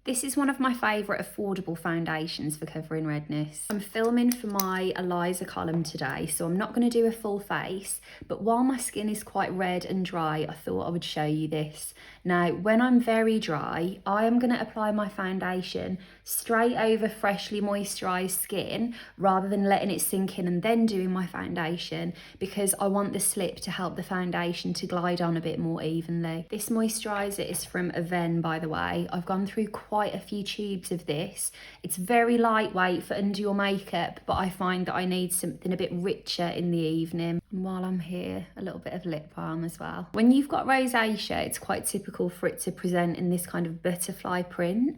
This is one of my favourite affordable foundations for covering redness. I'm filming for my Eliza column today, so I'm not going to do a full face, but while my skin is quite red and dry, I thought I would show you this. Now, when I'm very dry, I am going to apply my foundation straight over freshly moisturised skin rather than letting it sink in and then doing my foundation, because I want the slip to help the foundation to glide on a bit more evenly. This moisturiser is from Avene, by the way. I've gone through quite a few tubes of this. It's very lightweight for under your makeup, but I find that I need something a bit richer in the evening. And while I'm here, a little bit of lip balm as well. When you've got rosacea, it's quite typical for it to present in this kind of butterfly print.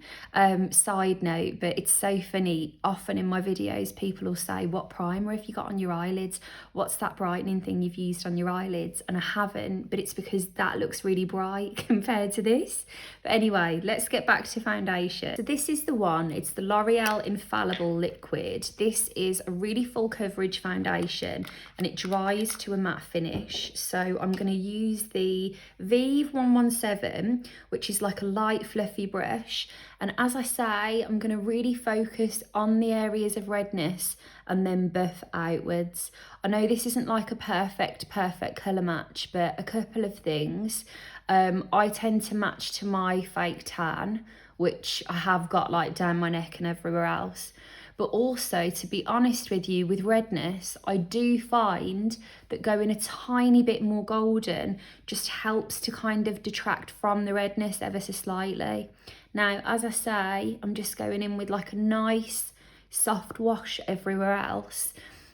Side note, but it's so funny, often in my videos people will say, what primer have you got on your eyelids? What's that brightening thing you've used on your eyelids? And I haven't, but it's because that looks really bright compared to this. But anyway, let's get back to foundation. So this is the one, it's the L'Oreal Infallible liquid. This is a really full coverage foundation and it dries to a matte finish. So I'm going to use the Vieve 117, which is like a light fluffy brush. And as I say, I'm going to really focus on the areas of redness and then buff outwards. I know this isn't like a perfect colour match, but a couple of things. I tend to match to my fake tan, which I have got like down my neck and everywhere else. But also, to be honest with you, with redness, I do find that going a tiny bit more golden just helps to kind of detract from the redness ever so slightly. Now, as I say, I'm just going in with like a nice soft wash everywhere else.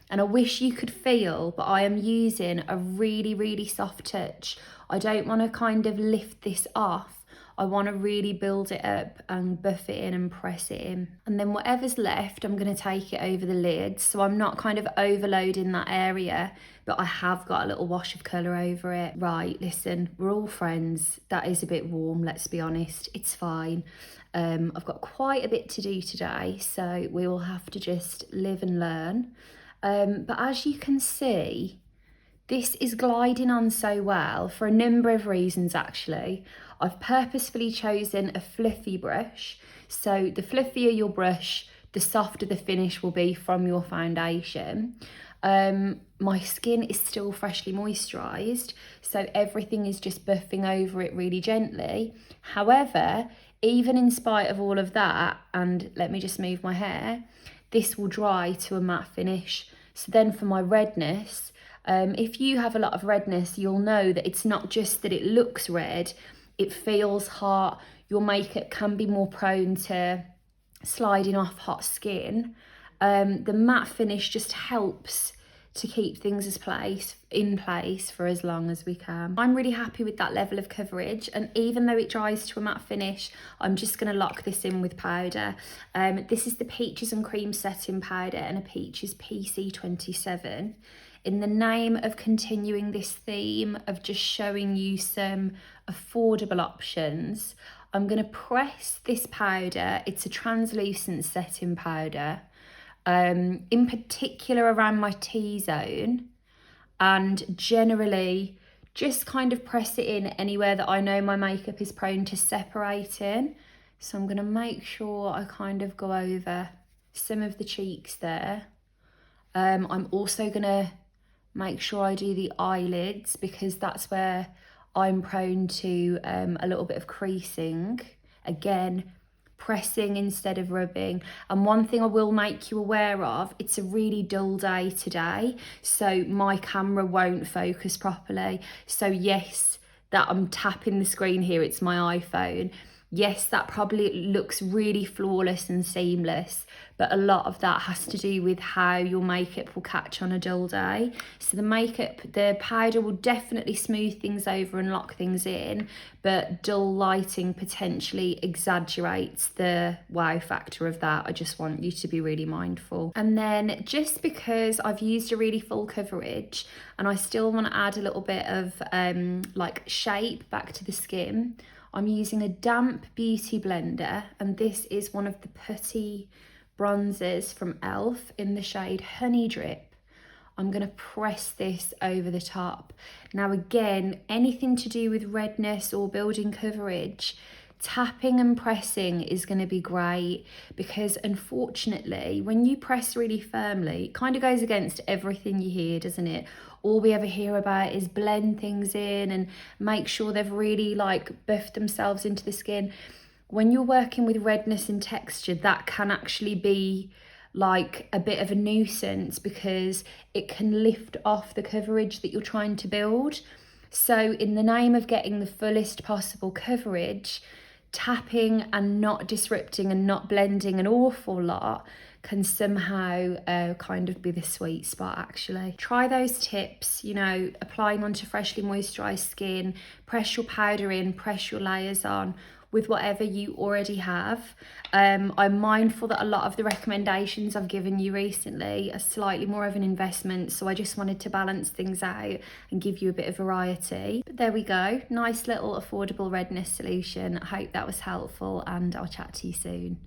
And I wish you could feel, but I am using a really soft touch. I don't want to kind of lift this off. I want to really build it up and buff it in and press it in. And then whatever's left, I'm going to take it over the lid. So I'm not kind of overloading that area, but I have got a little wash of colour over it. Right, listen, we're all friends. That is a bit warm, let's be honest. It's fine. I've got quite a bit to do today, so we will have to just live and learn. But as you can see, this is gliding on so well for a number of reasons actually. I've purposefully chosen a fluffy brush. So the fluffier your brush, the softer the finish will be from your foundation. My skin is still freshly moisturised, so everything is just buffing over it really gently. However, even in spite of all of that, and let me just move my hair, this will dry to a matte finish. So then for my redness, if you have a lot of redness, you'll know that it's not just that it looks red, it feels hot. Your makeup can be more prone to sliding off hot skin. The matte finish just helps to keep things in place for as long as we can. I'm really happy with that level of coverage, and even though it dries to a matte finish, I'm just going to lock this in with powder. This is the Peaches and Cream setting powder and a Peaches PC27. In the name of continuing this theme of just showing you some affordable options, I'm going to press this powder. It's a translucent setting powder, in particular around my T-zone, and generally just kind of press it in anywhere that I know my makeup is prone to separating. So I'm going to make sure I kind of go over some of the cheeks there. I'm also going to make sure I do the eyelids, because that's where I'm prone to a little bit of creasing. Again, pressing instead of rubbing. And one thing I will make you aware of, it's a really dull day today, so my camera won't focus properly. So yes, that I'm tapping the screen here, it's my iPhone. Yes, that probably looks really flawless and seamless, but a lot of that has to do with how your makeup will catch on a dull day. So the powder will definitely smooth things over and lock things in, but dull lighting potentially exaggerates the wow factor of that. I just want you to be really mindful. And then just because I've used a really full coverage and I still want to add a little bit of like shape back to the skin, I'm using a damp beauty blender, and this is one of the Putty bronzers from e.l.f. in the shade Honey Drip. I'm going to press this over the top. Now again, anything to do with redness or building coverage, Tapping and pressing is going to be great, because unfortunately when you press really firmly, it kind of goes against everything you hear, doesn't it? All we ever hear about is blend things in and make sure they've really like buffed themselves into the skin. When you're working with redness and texture, that can actually be like a bit of a nuisance, because it can lift off the coverage that you're trying to build. So in the name of getting the fullest possible coverage, tapping and not disrupting and not blending an awful lot can somehow kind of be the sweet spot actually. Try those tips, you know, applying onto freshly moisturised skin, press your powder in, press your layers on with whatever you already have. I'm mindful that a lot of the recommendations I've given you recently are slightly more of an investment, so I just wanted to balance things out and give you a bit of variety. But there we go, nice little affordable redness solution. I hope that was helpful, and I'll chat to you soon.